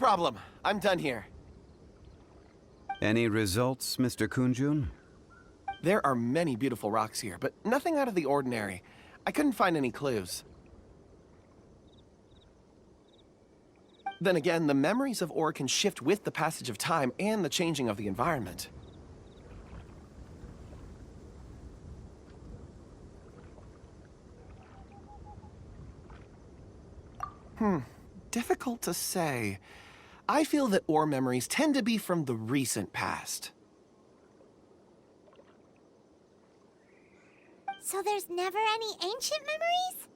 problem. I'm done here. Any results, Mr. Kunjun? There are many beautiful rocks here, but nothing out of the ordinary. I couldn't find any clues. Then again, the memories of ore can shift with the passage of time and the changing of the environment. Difficult to say. I feel that ore memories tend to be from the recent past. So there's never any ancient memories?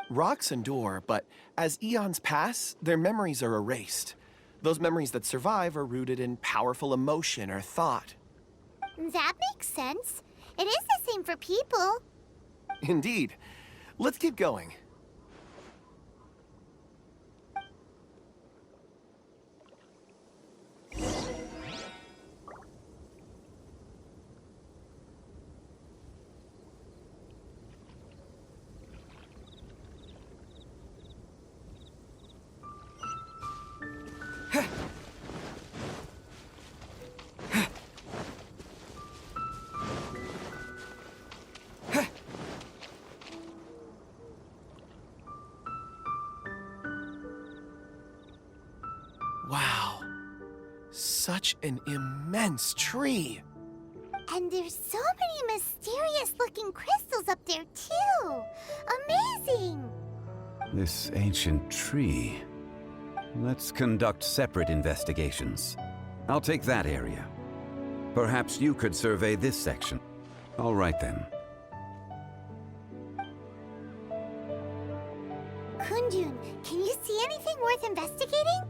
Rocks endure, but as eons pass, their memories are erased. Those memories that survive are rooted in powerful emotion or thought. That makes sense. It is the same for people. Indeed. Let's keep going. Wow. Such an immense tree. And there's so many mysterious-looking crystals up there, too. Amazing! This ancient tree. Let's conduct separate investigations. I'll take that area. Perhaps you could survey this section. All right, then. Kunjun, can you see anything worth investigating?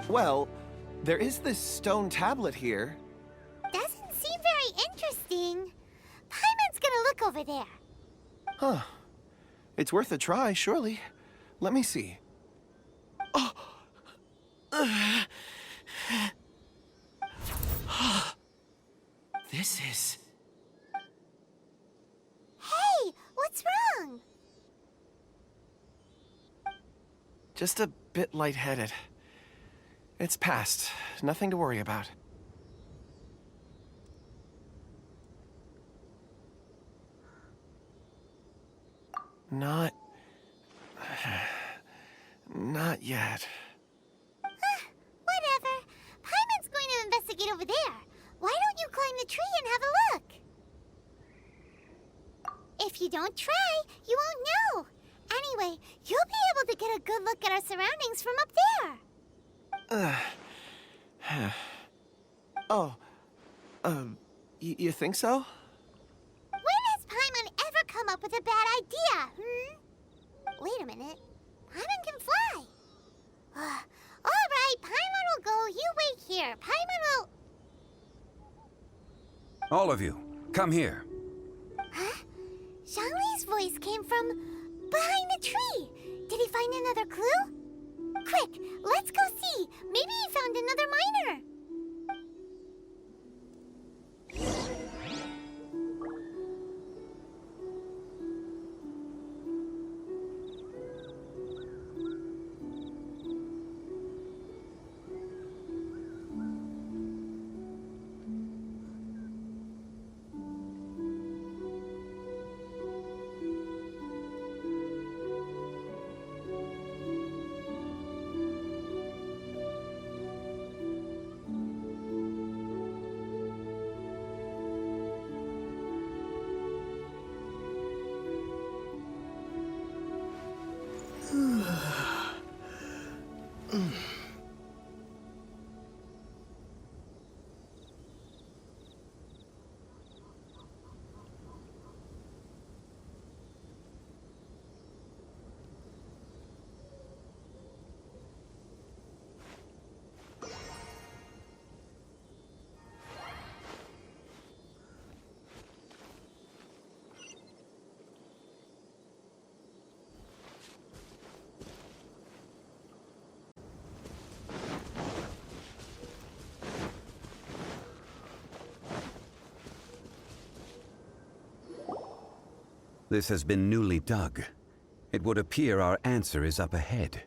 Well, there is this stone tablet here. Doesn't seem very interesting. Paimon's gonna look over there. Huh. It's worth a try, surely. Let me see. Oh! This is... Hey, what's wrong? just a bit lightheaded. It's past. Nothing to worry about. Not yet. Whatever. Paimon's going to investigate over there. Why don't you climb the tree and have a look? If you don't try, you won't know. Anyway, you'll be able to get a good look at our surroundings from up there. You think so? When has Paimon ever come up with a bad idea, Wait a minute. Paimon can fly. All right, Paimon will go. You wait here. Paimon will... All of you, come here. Huh? Zhongli's voice came from behind the tree. Did he find another clue? Quick, let's go see. Maybe he found another miner. This has been newly dug. It would appear our answer is up ahead.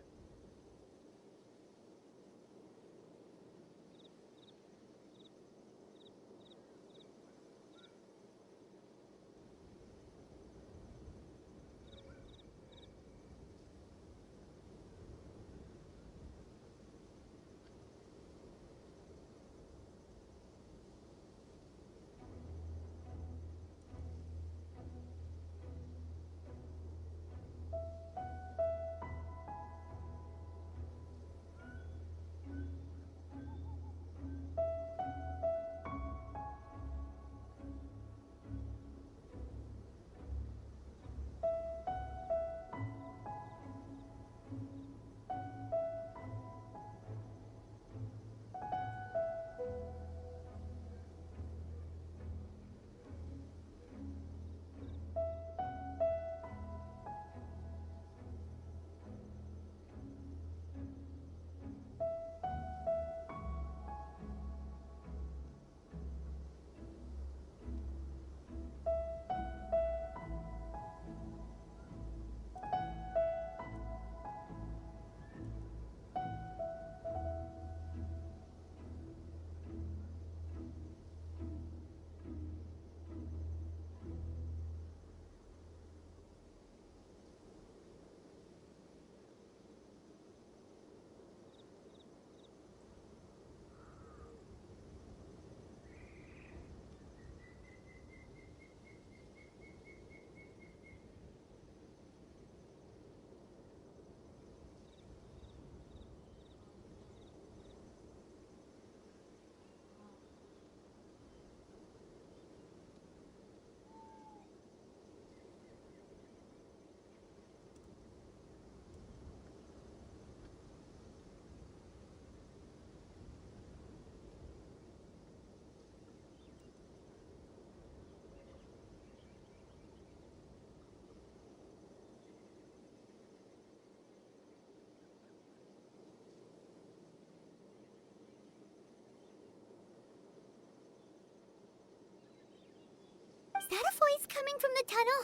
that a voice coming from the tunnel?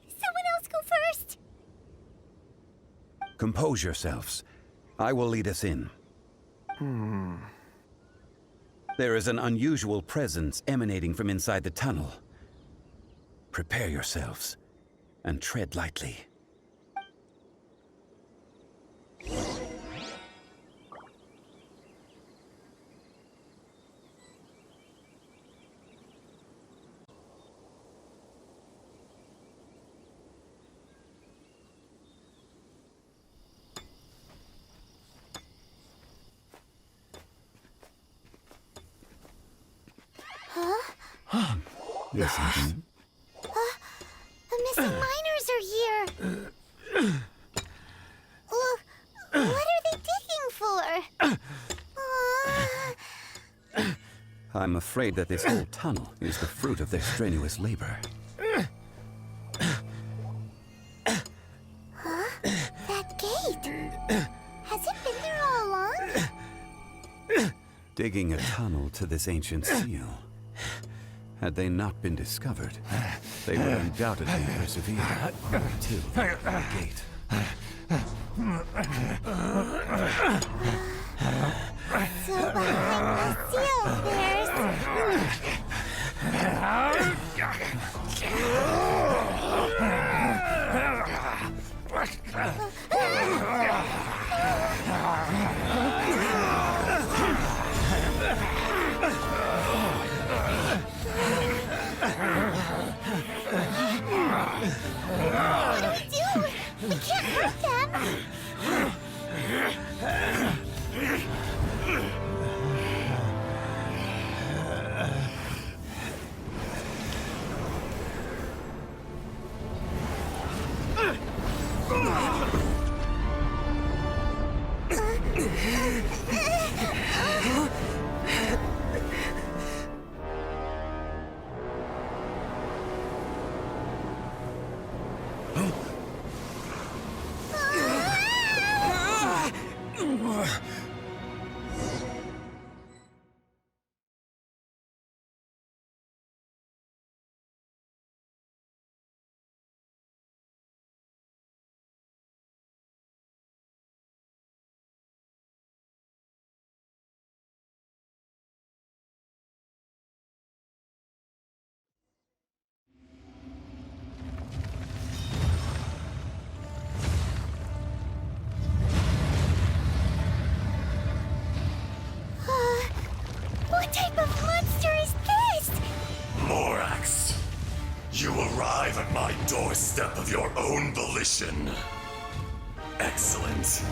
Someone else go first. Compose yourselves. I will lead us in. There is an unusual presence emanating from inside the tunnel. Prepare yourselves and tread lightly. Yes, Ethan. The missing miners are here. What are they digging for? I'm afraid that this whole tunnel is the fruit of their strenuous labor. That gate. Has it been there all along? Digging a tunnel to this ancient seal. Had they not been discovered, they would undoubtedly persevere until the gate. So behind the seal, there's... What do we do? We can't hurt them. What type of monster is this? Morax, you arrive at my doorstep of your own volition. Excellent.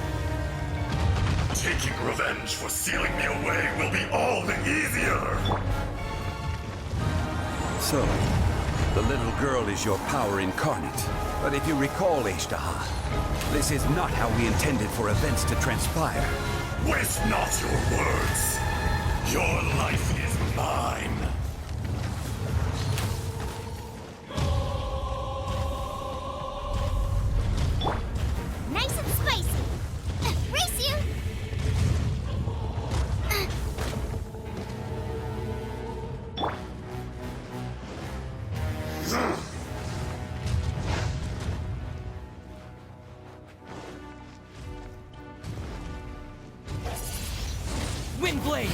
Taking revenge for sealing me away will be all the easier. So, the little girl is your power incarnate. But if you recall, Ishtaha, this is not how we intended for events to transpire. Waste not your words. Your life is mine. Nice and spicy. Race you! Windblade!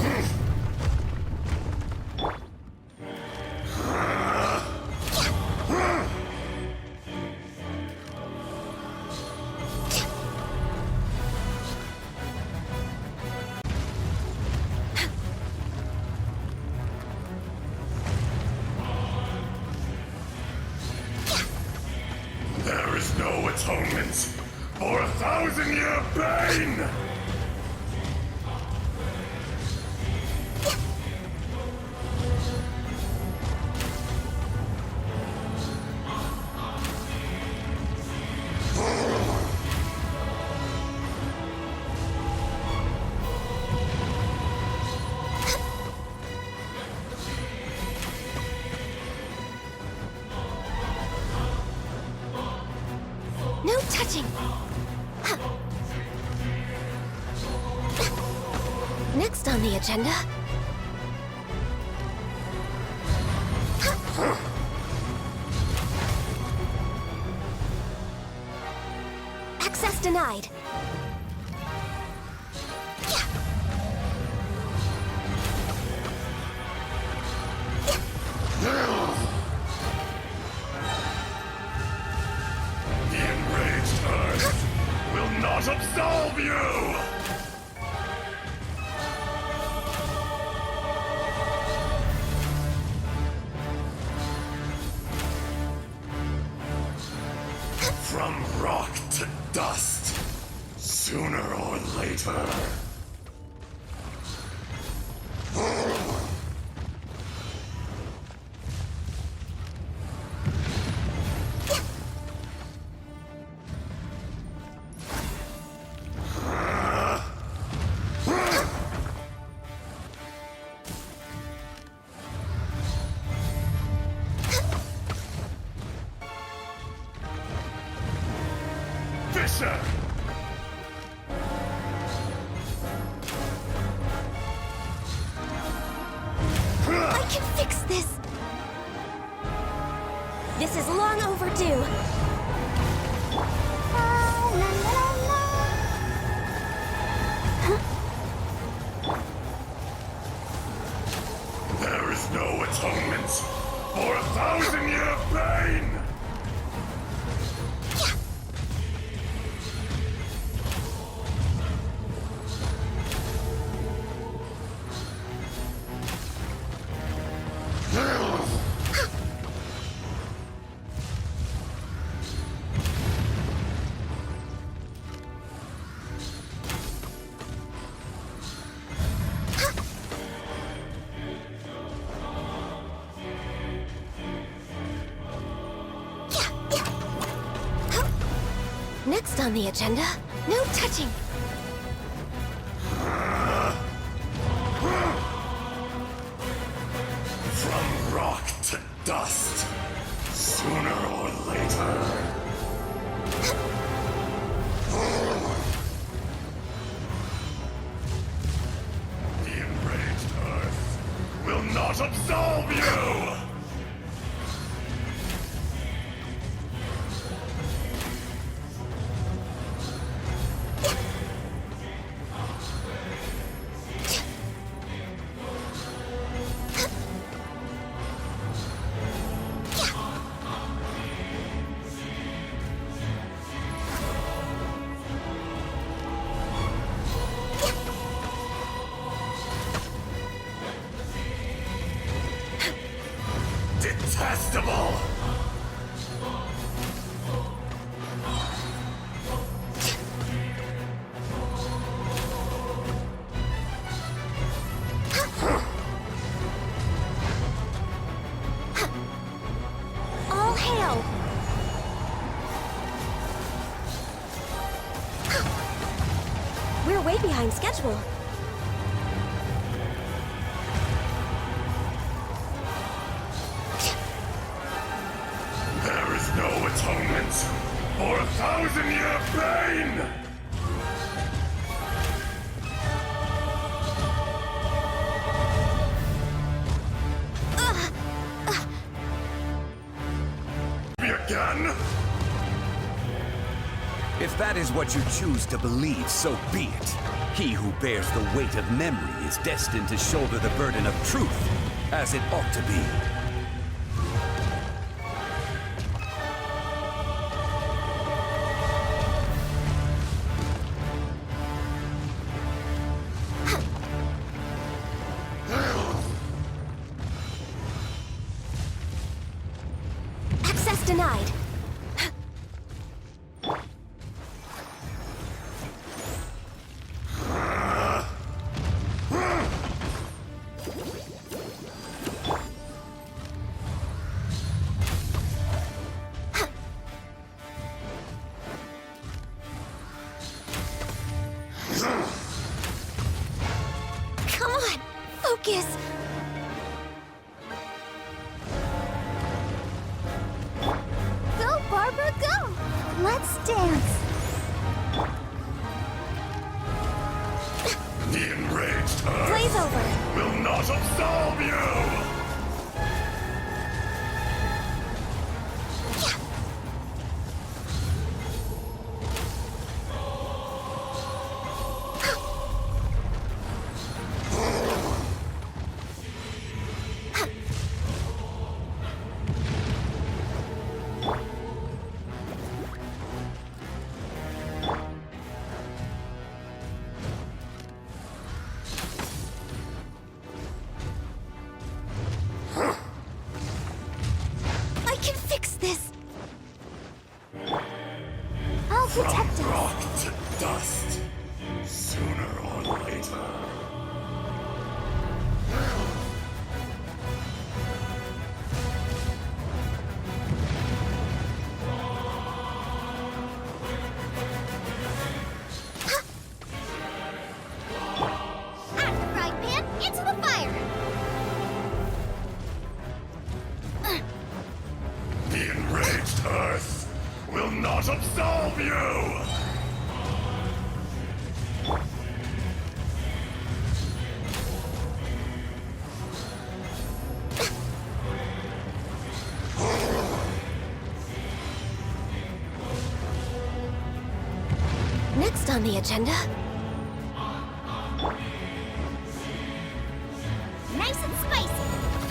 There is no atonement for 1,000-year pain! No touching. Next on the agenda. denied. The enraged Earth will not absolve you! From rock to dust, sooner or later. Fisher! I can fix this! This is long overdue. There is no atonement for 1,000-year pain! Next on the agenda, no touching. From rock to dust, sooner or later. The enraged Earth will not absolve you! Detestable! All hail! We're way behind schedule. There is no atonement for 1,000-year pain! Me again? If that is what you choose to believe, so be it. He who bears the weight of memory is destined to shoulder the burden of truth, as it ought to be. Access denied. Come on, focus. Go, Barbara, go! Let's dance. The enraged Earth Blaze over. will not absolve you! absolve you! Next on the agenda, Nice and spicy.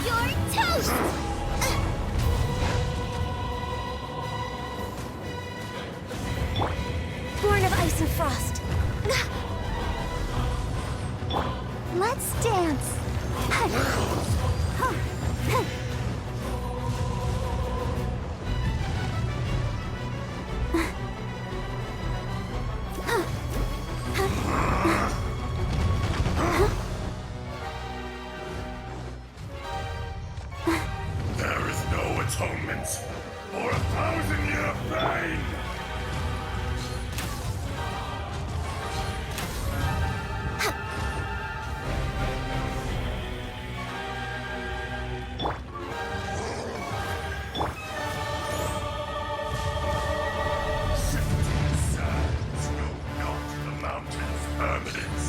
You're toast! born of ice and frost. Let's dance. There is no atonement for 1,000-year pain! Shifting sands know not the mountain's permanence.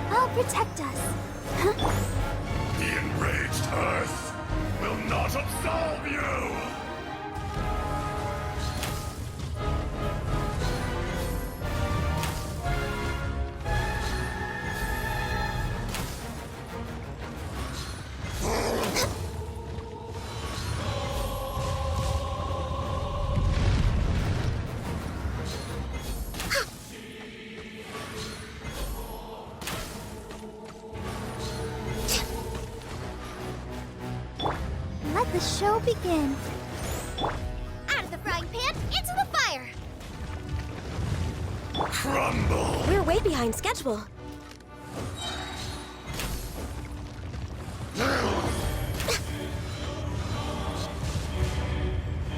I'll protect us. The enraged Earth will not absolve you! Let the show begin. Out of the frying pan, into the fire! Crumble! We're way behind schedule.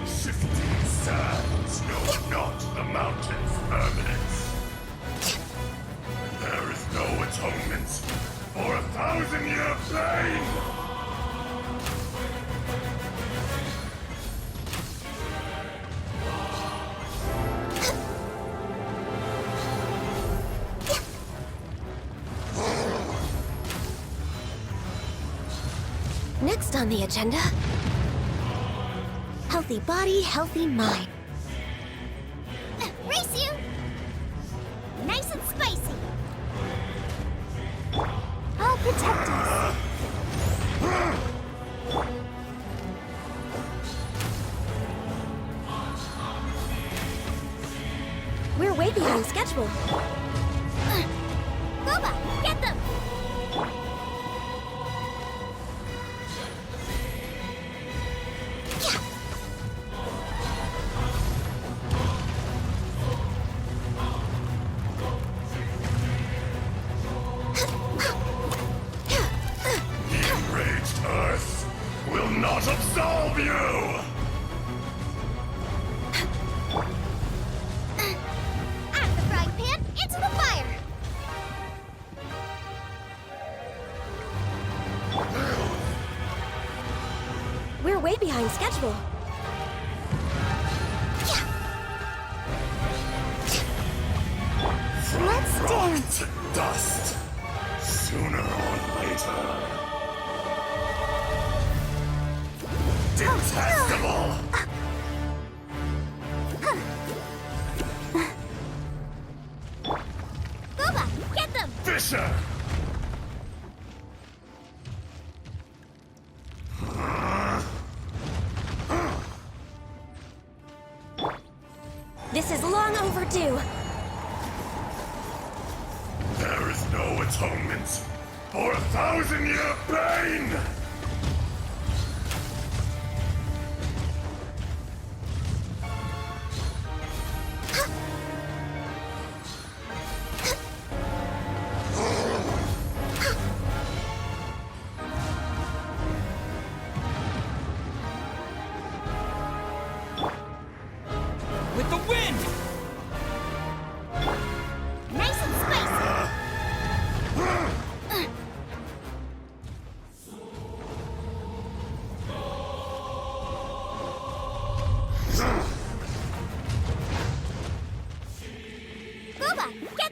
Shifting sands know not the mountain's permanence. There is no atonement for 1,000-year pain! Next on the agenda, healthy body, healthy mind. Race you! Nice and spicy. I'll protect us. We're way behind schedule. Boba, get them! The enraged Earth will not absolve you! Out of the frying pan, into the fire! We're way behind schedule. Let's Rock dance. to dust, sooner or later. Detestable! Boba, get them! Fisher! This is long overdue. There is no atonement for 1,000-year pain!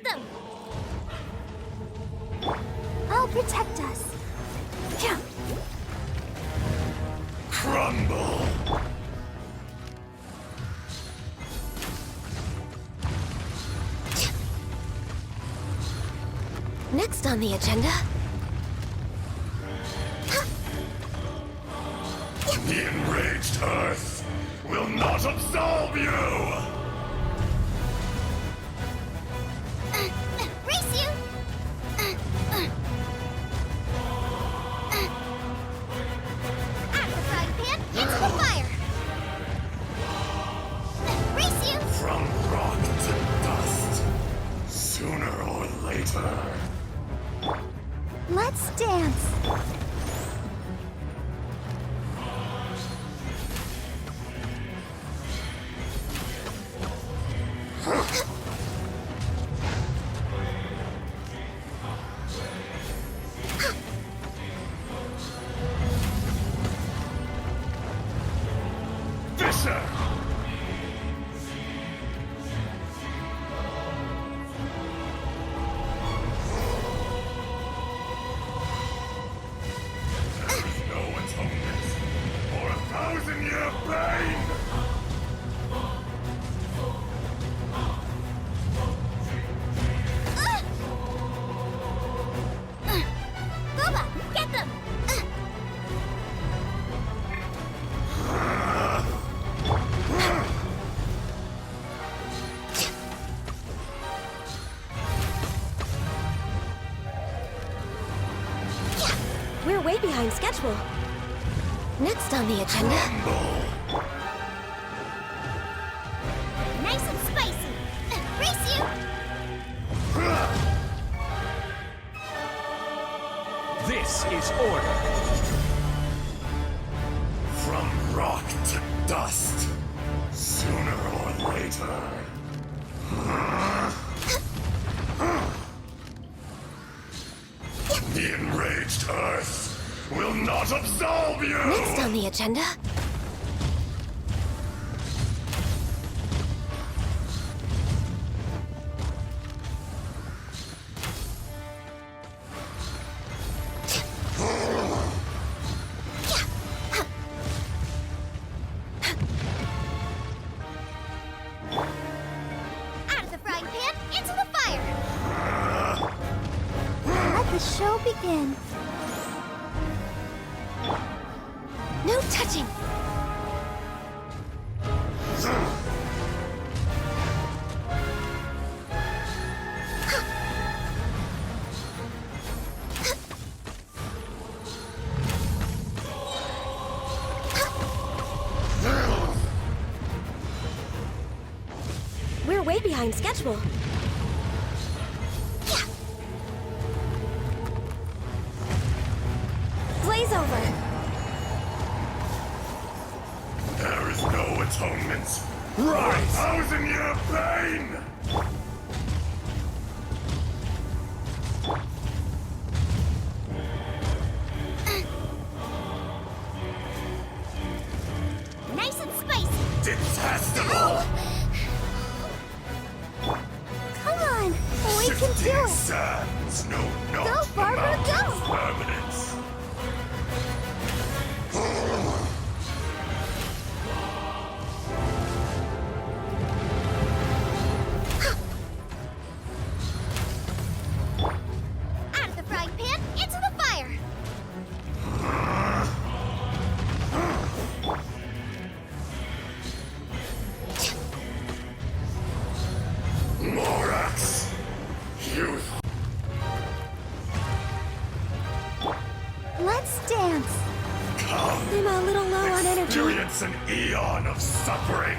them! I'll protect us. Yeah. Crumble! Next on the agenda, The enraged Earth will not absolve you! Race you! Out of the frying pan, into the fire! Race you! From rock to dust, sooner or later. Let's dance. Fisher! No atonement for 1,000-year pain! Boba, get them! we're way behind schedule. Next on the agenda, Nice and spicy. Race you! This is order. From rock to dust, sooner or later. The enraged Earth will not absolve you! next on the agenda, Out of the frying pan, into the fire! Let the show begin. no touching. We're way behind schedule. Blaze over. There is no atonement for 1,000-year pain! Nice and spicy. Detestable! Come on, we can do Shifting it. sands know not Go, the Barbara, mountain's go! permanence. Out of the frying pan, into the fire. Morax! Youth! Let's dance. Come! I'm a little low on energy. Experience an eon of suffering!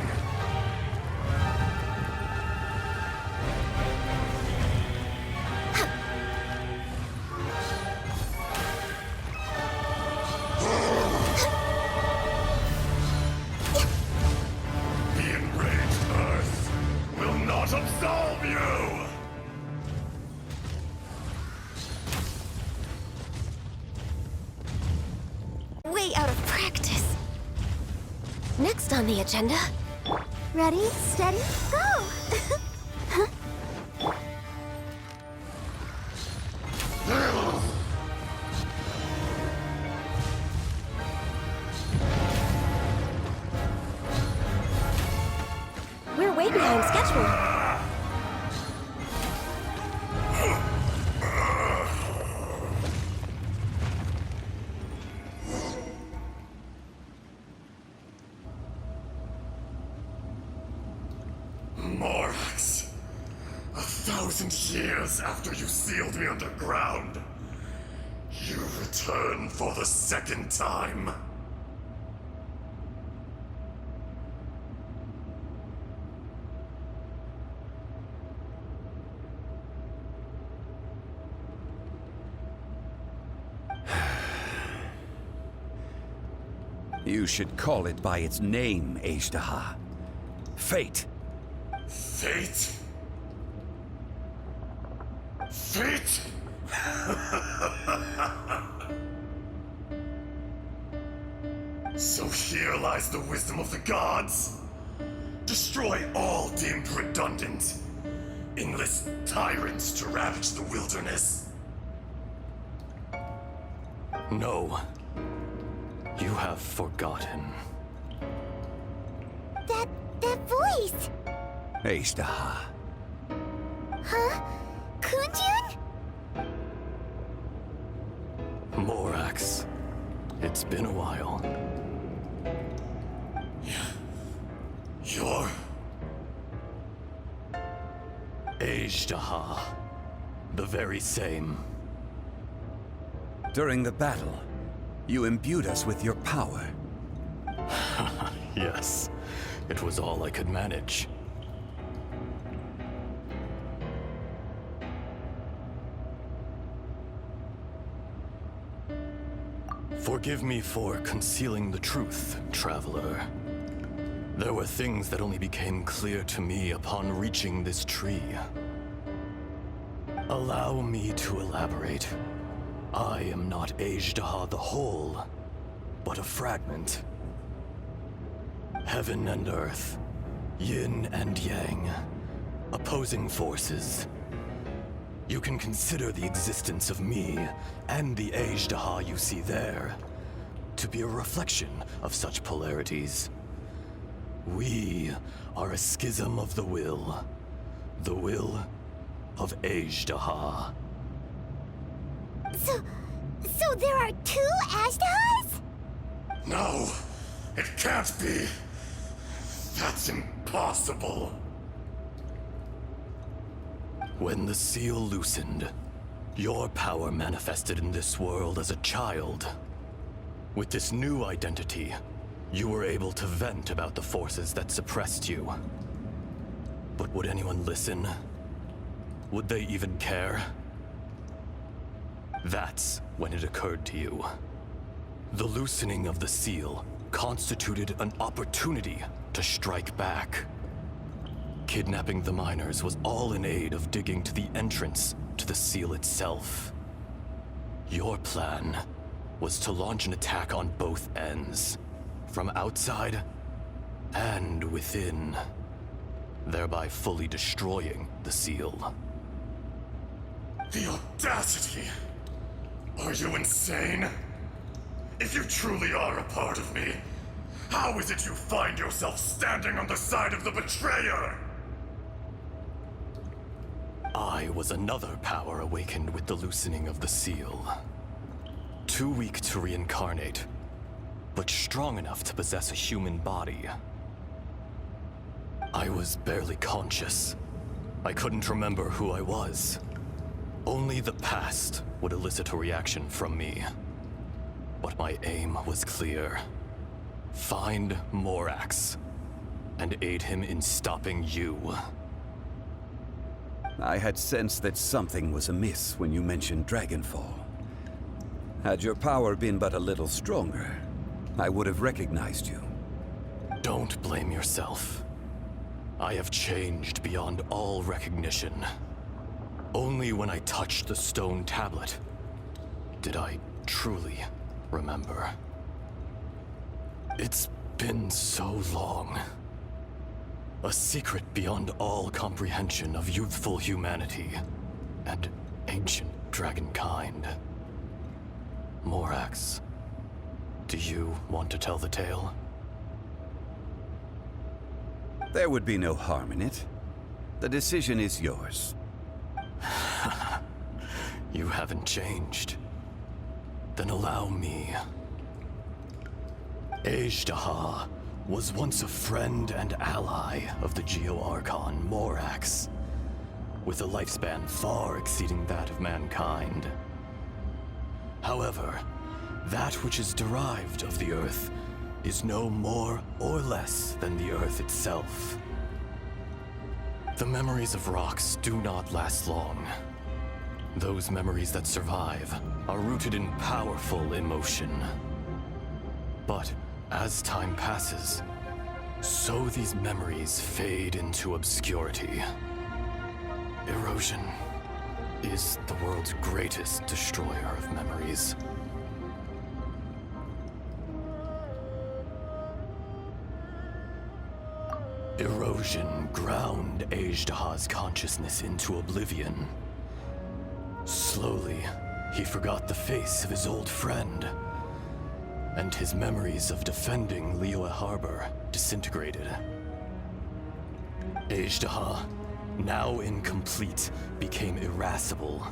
The enraged Earth will not absolve you! Way out of practice. Next on the agenda, Ready, steady, go! I'm scheduled. Morax, 1,000 years after you sealed me underground, you return for the second time. You should call it by its name, Ejdaha. Fate. Fate? Fate? So here lies the wisdom of the gods. Destroy all deemed redundant. Enlist tyrants to ravage the wilderness. No. You have forgotten. That voice! Ejdaha. Huh? Kunjun? Morax, it's been a while. You're... Ejdaha. The very same. During the battle, you imbued us with your power. Yes, it was all I could manage. Forgive me for concealing the truth, traveler. There were things that only became clear to me upon reaching this tree. Allow me to elaborate. I am not Ejdaha the whole, but a fragment. Heaven and earth, yin and yang, opposing forces. You can consider the existence of me and the Ejdaha you see there to be a reflection of such polarities. We are a schism of the will of Ejdaha. So there are two Ashdahas? No, it can't be. That's impossible. When the seal loosened, your power manifested in this world as a child. With this new identity, you were able to vent about the forces that suppressed you. But would anyone listen? Would they even care? That's when it occurred to you. The loosening of the seal constituted an opportunity to strike back. Kidnapping the miners was all in aid of digging to the entrance to the seal itself. Your plan was to launch an attack on both ends, from outside and within, thereby fully destroying the seal. The audacity! Are you insane? If you truly are a part of me, how is it you find yourself standing on the side of the betrayer? I was another power awakened with the loosening of the seal. Too weak to reincarnate, but strong enough to possess a human body. I was barely conscious. I couldn't remember who I was. Only the past would elicit a reaction from me. But my aim was clear. Find Morax, and aid him in stopping you. I had sensed that something was amiss when you mentioned Dragonfall. Had your power been but a little stronger, I would have recognized you. Don't blame yourself. I have changed beyond all recognition. Only when I touched the stone tablet did I truly remember. It's been so long. A secret beyond all comprehension of youthful humanity and ancient dragonkind. Morax, do you want to tell the tale? There would be no harm in it. The decision is yours. You haven't changed. Then allow me. Ejdaha was once a friend and ally of the Geo-Archon Morax, with a lifespan far exceeding that of mankind. However, that which is derived of the Earth is no more or less than the Earth itself. The memories of rocks do not last long. Those memories that survive are rooted in powerful emotion. But as time passes, so these memories fade into obscurity. Erosion is the world's greatest destroyer of memories. Erosion ground Ejdaha's consciousness into oblivion. Slowly, he forgot the face of his old friend, and his memories of defending Liyue Harbor disintegrated. Ejdaha, now incomplete, became irascible,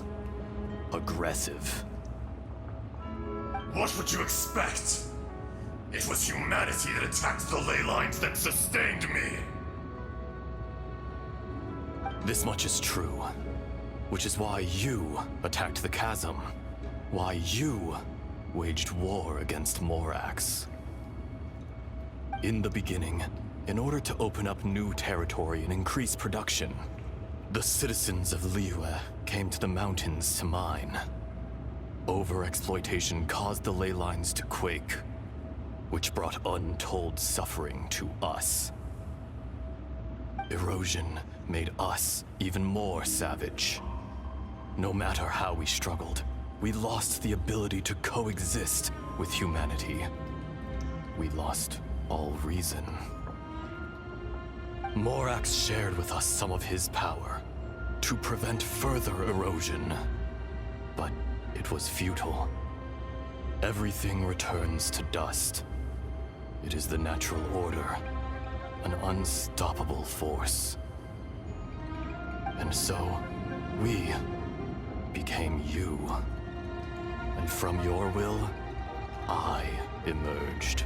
aggressive. What would you expect? It was humanity that attacked the ley lines that sustained me. This much is true, which is why you attacked the chasm, why you waged war against Morax. In the beginning, in order to open up new territory and increase production, the citizens of Liyue came to the mountains to mine. Overexploitation caused the ley lines to quake, which brought untold suffering to us. Erosion made us even more savage. No matter how we struggled, we lost the ability to coexist with humanity. We lost all reason. Morax shared with us some of his power to prevent further erosion, but it was futile. Everything returns to dust. It is the natural order, an unstoppable force. And so, we became you. And from your will, I emerged.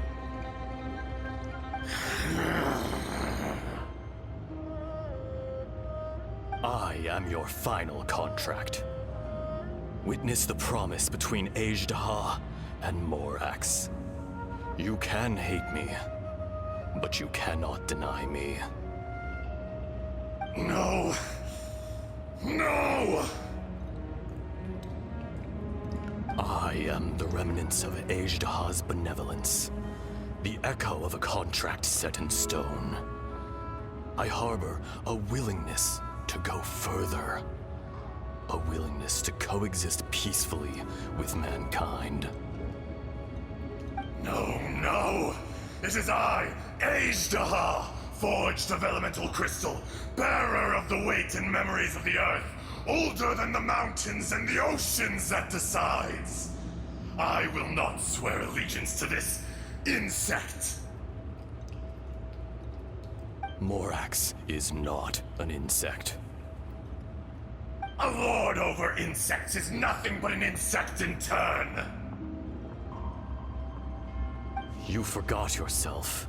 I am your final contract. Witness the promise between Ejdaha and Morax. You can hate me, but you cannot deny me. No. No! I am the remnants of Ejdaha's benevolence, the echo of a contract set in stone. I harbor a willingness to go further, a willingness to coexist peacefully with mankind. No! It is I, Ejdaha, forged of elemental crystal, bearer of the weight and memories of the earth, older than the mountains and the oceans that decides. I will not swear allegiance to this insect. Morax is not an insect. A lord over insects is nothing but an insect in turn. You forgot yourself.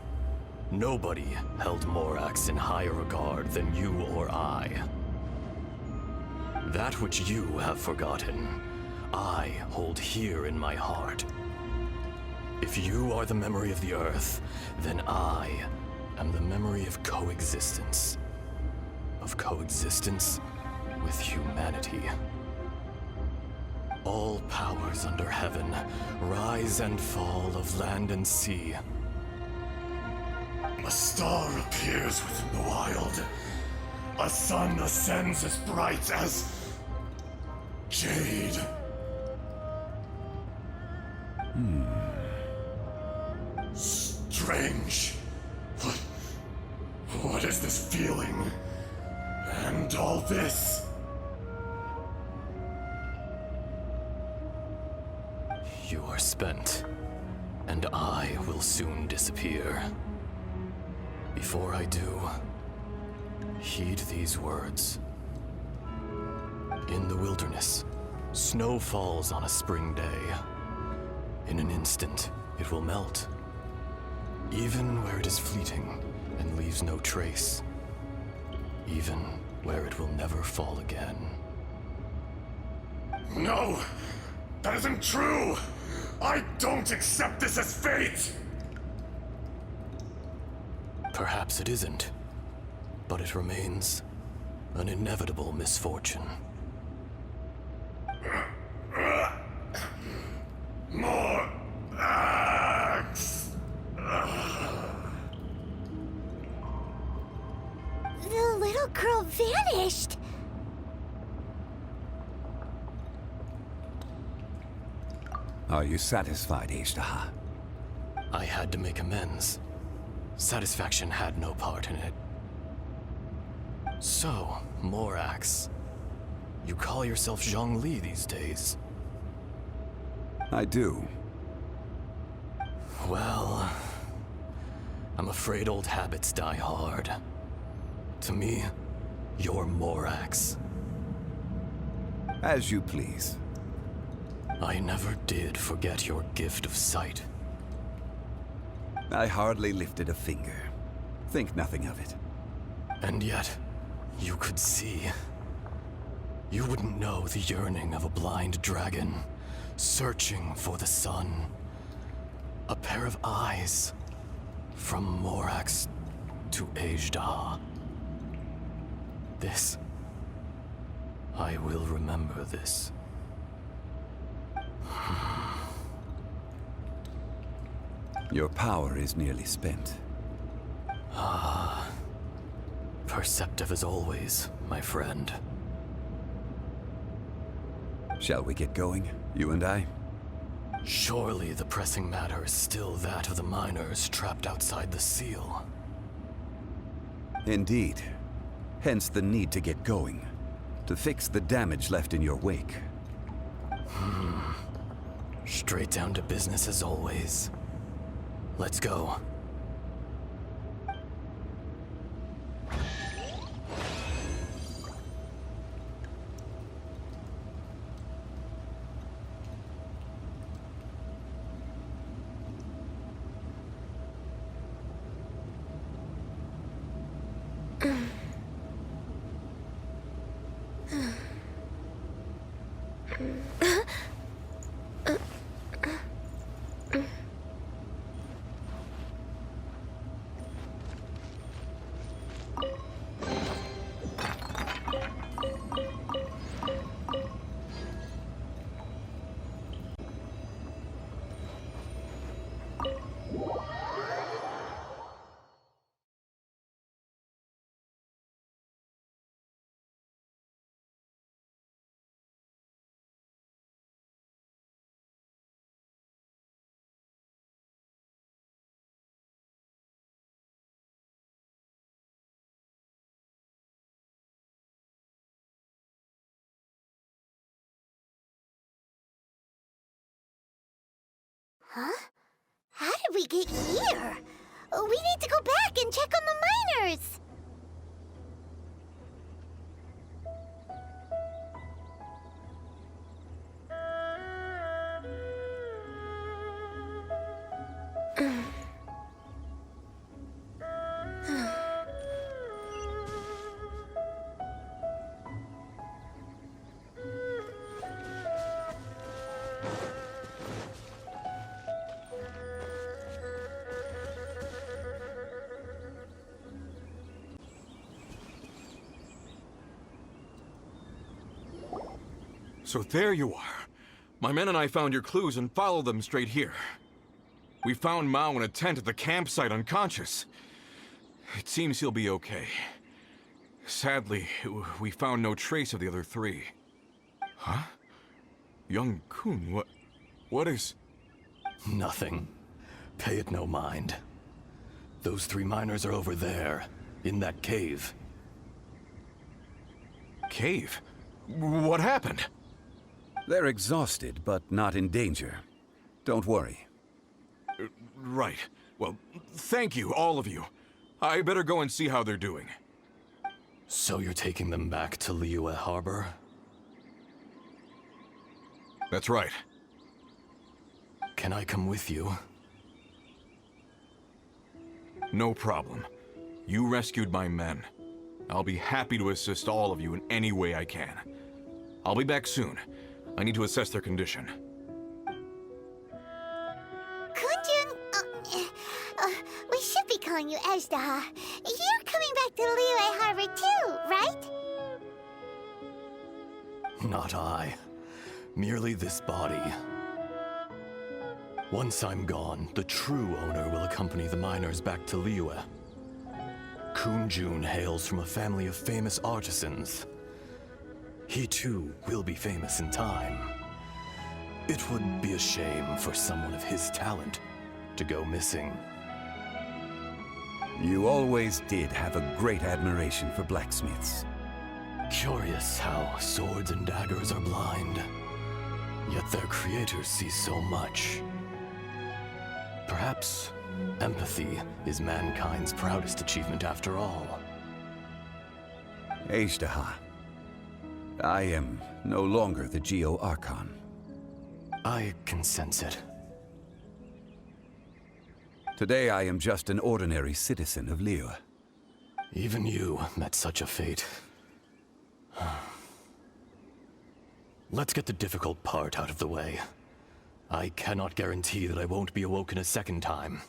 Nobody held Morax in higher regard than you or I. That which you have forgotten, I hold here in my heart. If you are the memory of the Earth, then I am the memory of coexistence. Of coexistence with humanity. All powers under heaven, rise and fall of land and sea. A star appears within the wild. A sun ascends as bright as jade. Strange. What is this feeling? And all this? You are spent, and I will soon disappear. Before I do, Heed these words. In the wilderness, snow falls on a spring day. In an instant, it will melt. Even where it is fleeting and leaves no trace. Even where it will never fall again. No! That isn't true! I don't accept this as fate! Perhaps it isn't, but it remains an inevitable misfortune. More axe! The little girl vanished. Are you satisfied, Ishtaha? I had to make amends. Satisfaction had no part in it. So, Morax, you call yourself Zhongli these days? I do. Well, I'm afraid old habits die hard. To me, you're Morax. As you please. I never did forget your gift of sight. I hardly lifted a finger. Think nothing of it. And yet, you could see. You wouldn't know the yearning of a blind dragon, searching for the sun. A pair of eyes, from Morax to Ejdah. This, I will remember this. Your power is nearly spent. Perceptive as always, my friend. Shall we get going, you and I? Surely the pressing matter is still that of the miners trapped outside the seal. Indeed. Hence the need to get going. To fix the damage left in your wake. Straight down to business as always. Let's go. Huh? How did we get here? We need to go back and check on the miners. So there you are. My men and I found your clues and followed them straight here. We found Mao in a tent at the campsite unconscious. It seems he'll be okay. Sadly, we found no trace of the other three. Huh? Young Kun, what is... Nothing. Pay it no mind. Those three miners are over there, in that cave. Cave? What happened? They're exhausted, but not in danger. Don't worry. Right. Well, thank you, all of you. I better go and see how they're doing. So you're taking them back to Liyue Harbor? That's right. Can I come with you? No problem. You rescued my men. I'll be happy to assist all of you in any way I can. I'll be back soon. I need to assess their condition. Kunjun, we should be calling you Ezda. You're coming back to Liyue Harbor too, right? Not I. Merely this body. Once I'm gone, the true owner will accompany the miners back to Liyue. Kunjun hails from a family of famous artisans. He too will be famous in time. It would be a shame for someone of his talent to go missing. You always did have a great admiration for blacksmiths. Curious how swords and daggers are blind, yet their creators see so much. Perhaps empathy is mankind's proudest achievement after all. Ezda, I am no longer the Geo-Archon. I can sense it. Today I am just an ordinary citizen of Liyue. Even you met such a fate. Let's get the difficult part out of the way. I cannot guarantee that I won't be awoken a second time.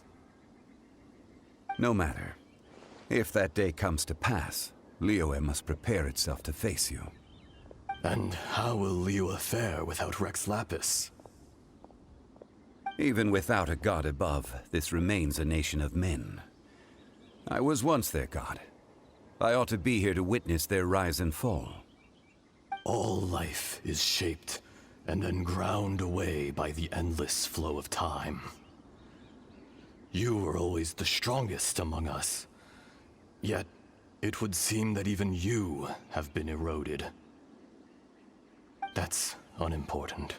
No matter. If that day comes to pass, Liyue must prepare itself to face you. And how will Liyue fare without Rex Lapis? Even without a god above, this remains a nation of men. I was once their god. I ought to be here to witness their rise and fall. All life is shaped and then ground away by the endless flow of time. You were always the strongest among us. Yet, it would seem that even you have been eroded. That's unimportant.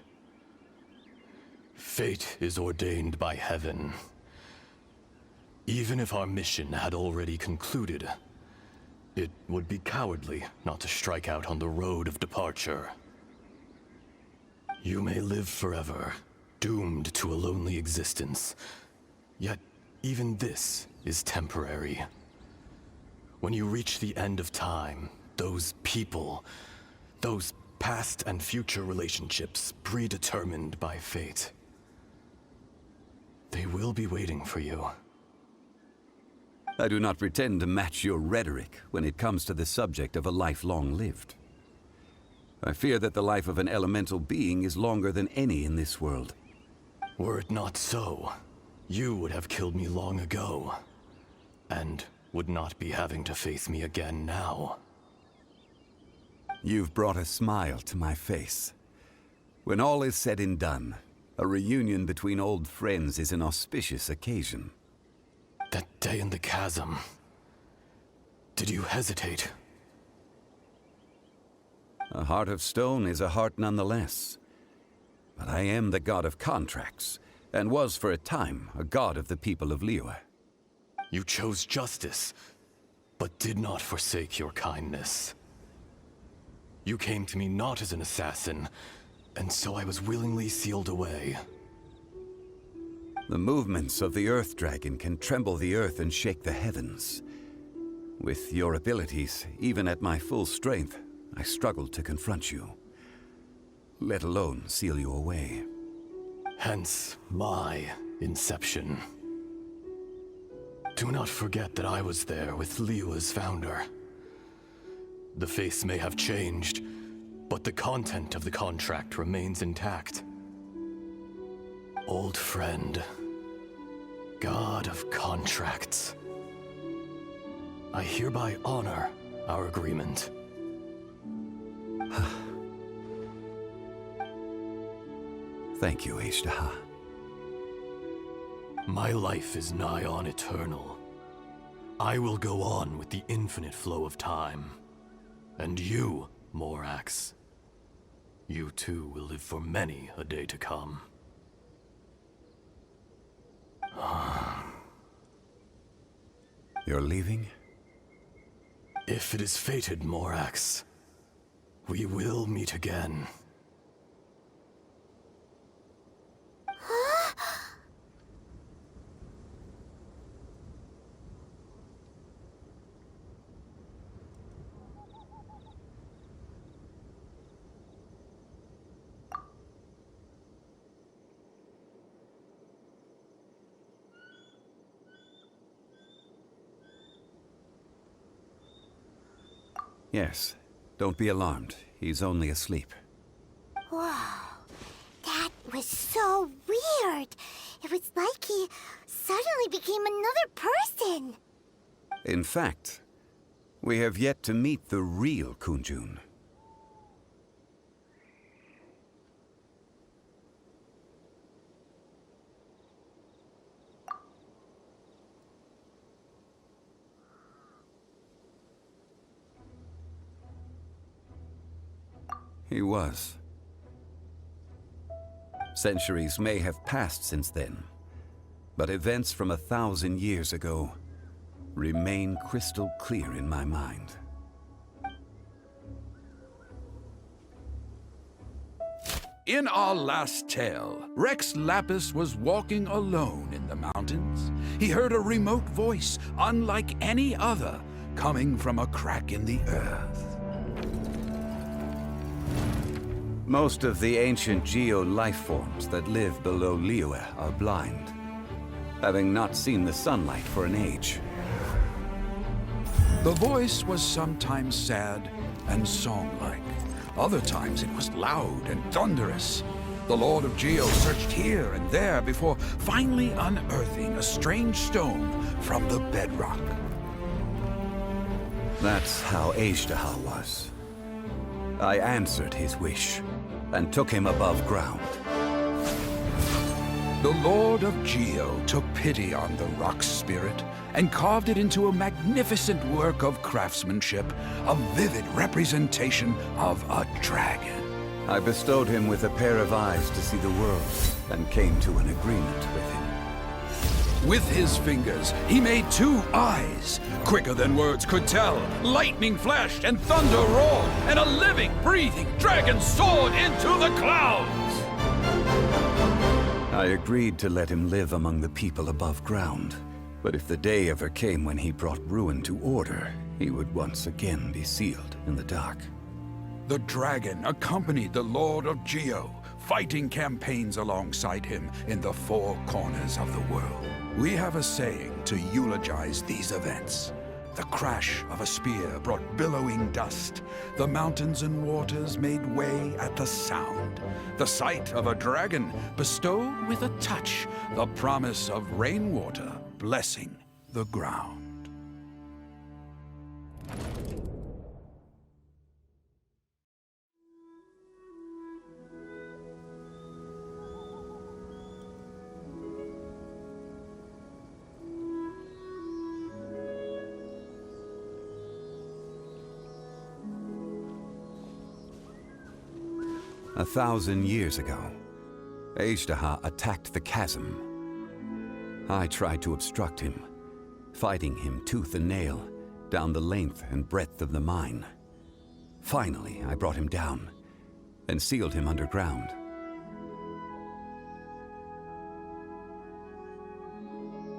Fate is ordained by heaven. Even if our mission had already concluded, it would be cowardly not to strike out on the road of departure. You may live forever, doomed to a lonely existence. Yet, even this is temporary. When you reach the end of time, those people, those past and future relationships predetermined by fate, they will be waiting for you. I do not pretend to match your rhetoric when it comes to the subject of a life long lived. I fear that the life of an elemental being is longer than any in this world. Were it not so, you would have killed me long ago, and would not be having to face me again now. You've brought a smile to my face. When all is said and done, a reunion between old friends is an auspicious occasion. That day in the chasm, did you hesitate? A heart of stone is a heart nonetheless. But I am the god of contracts, and was for a time a god of the people of Liyue. You chose justice, but did not forsake your kindness. You came to me not as an assassin, and so I was willingly sealed away. The movements of the Earth Dragon can tremble the earth and shake the heavens. With your abilities, even at my full strength, I struggled to confront you, let alone seal you away. Hence my inception. Do not forget that I was there with Liyue's founder. The face may have changed, but the content of the contract remains intact. Old friend, god of contracts, I hereby honor our agreement. Thank you, Ezda. My life is nigh on eternal. I will go on with the infinite flow of time. And you, Morax, you too will live for many a day to come. You're leaving? If it is fated, Morax, we will meet again. Yes. Don't be alarmed. He's only asleep. Wow. That was so weird. It was like he suddenly became another person. In fact, we have yet to meet the real Kunjun. He was. Centuries may have passed since then, but events from 1,000 years ago remain crystal clear in my mind. In our last tale, Rex Lapis was walking alone in the mountains. He heard a remote voice, unlike any other, coming from a crack in the earth. Most of the ancient geo-life forms that live below Liyue are blind, having not seen the sunlight for an age. The voice was sometimes sad and song-like. Other times it was loud and thunderous. The Lord of Geo searched here and there before finally unearthing a strange stone from the bedrock. That's how Aishtaha was. I answered his wish and took him above ground. The Lord of Geo took pity on the rock spirit and carved it into a magnificent work of craftsmanship, a vivid representation of a dragon. I bestowed him with a pair of eyes to see the world and came to an agreement with him. With his fingers, he made 2 eyes. Quicker than words could tell, lightning flashed and thunder roared, and a living, breathing dragon soared into the clouds! I agreed to let him live among the people above ground. But if the day ever came when he brought ruin to order, he would once again be sealed in the dark. The dragon accompanied the Lord of Geo, fighting campaigns alongside him in the 4 corners of the world. We have a saying to eulogize these events. The crash of a spear brought billowing dust. The mountains and waters made way at the sound. The sight of a dragon bestowed with a touch the promise of rainwater blessing the ground. A 1,000 years ago, Aishtaha attacked the chasm. I tried to obstruct him, fighting him tooth and nail down the length and breadth of the mine. Finally, I brought him down and sealed him underground.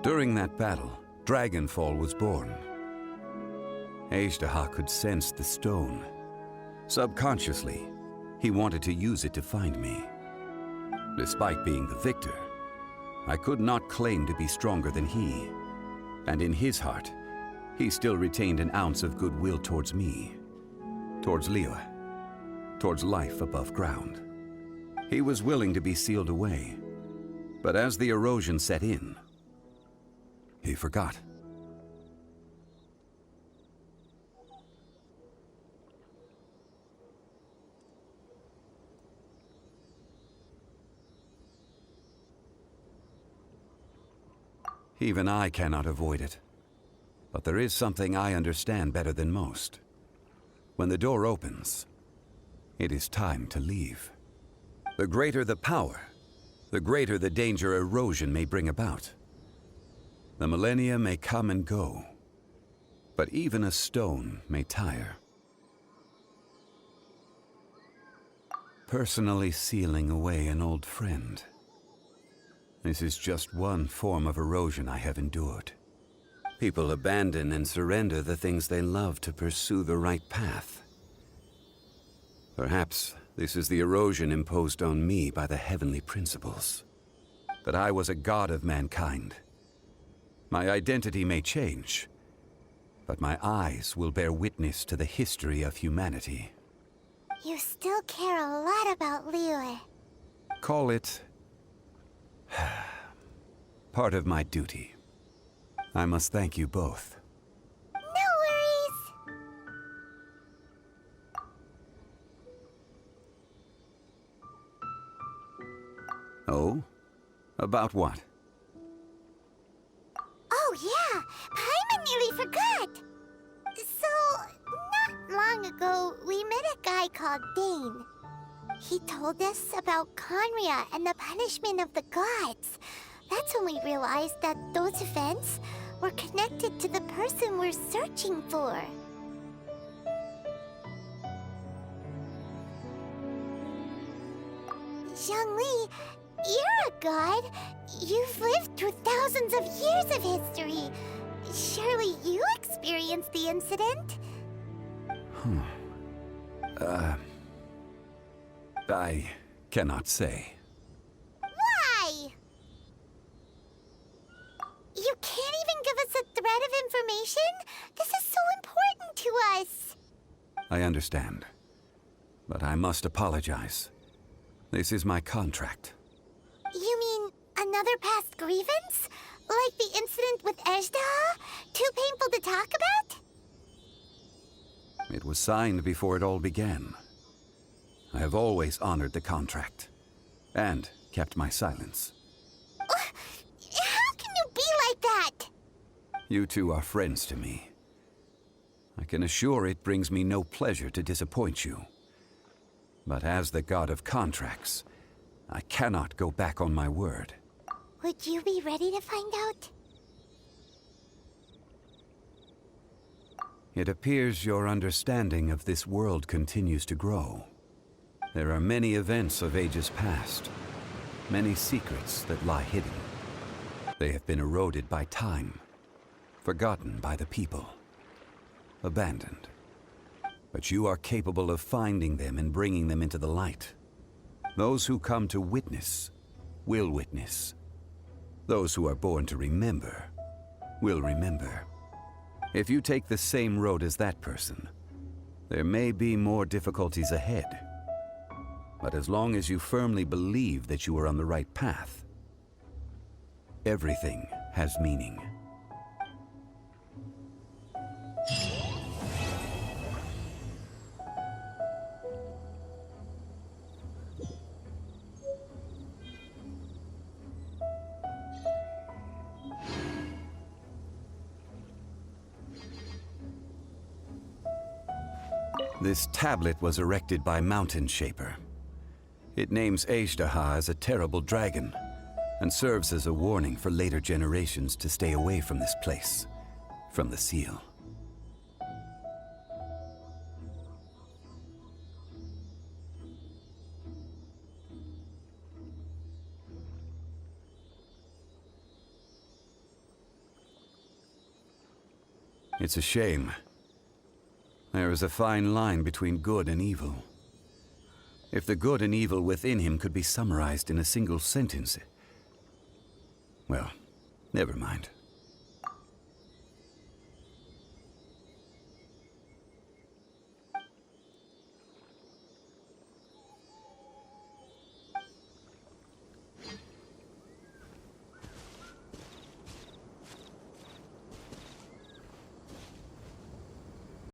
During that battle, Dragonfall was born. Aishtaha could sense the stone. Subconsciously, he wanted to use it to find me. Despite being the victor, I could not claim to be stronger than he. And in his heart, he still retained an ounce of goodwill towards me, towards Liyue, towards life above ground. He was willing to be sealed away, but as the erosion set in, he forgot. Even I cannot avoid it. But there is something I understand better than most. When the door opens, it is time to leave. The greater the power, the greater the danger erosion may bring about. The millennia may come and go, But even a stone may tire. Personally sealing away an old friend. This is just one form of erosion I have endured. People abandon and surrender the things they love to pursue the right path. Perhaps this is the erosion imposed on me by the heavenly principles. That I was a god of mankind. My identity may change, but my eyes will bear witness to the history of humanity. You still care a lot about Liyue. Call it part of my duty. I must thank you both. No worries. Oh? About what? Oh yeah, Paimon nearly forgot. So, not long ago, we met a guy called Dane. He told us about Conria and the punishment of the gods. That's when we realized that those events were connected to the person we're searching for. Zhongli, you're a god. You've lived through thousands of years of history. Surely you experienced the incident? I cannot say. Why? You can't even give us a thread of information? This is so important to us. I understand. But I must apologize. This is my contract. You mean another past grievance? Like the incident with Ejda? Too painful to talk about? It was signed before it all began. I have always honored the contract. And kept my silence. How can you be like that? You two are friends to me. I can assure it brings me no pleasure to disappoint you. But as the god of contracts, I cannot go back on my word. Would you be ready to find out? It appears your understanding of this world continues to grow. There are many events of ages past, many secrets that lie hidden. They have been eroded by time, forgotten by the people, abandoned. But you are capable of finding them and bringing them into the light. Those who come to witness will witness. Those who are born to remember will remember. If you take the same road as that person, there may be more difficulties ahead. But as long as you firmly believe that you are on the right path, everything has meaning. This tablet was erected by Mountain Shaper. It names Ejdaha as a terrible dragon, and serves as a warning for later generations to stay away from this place, from the seal. It's a shame. There is a fine line between good and evil. If the good and evil within him could be summarized in a single sentence... Well, never mind.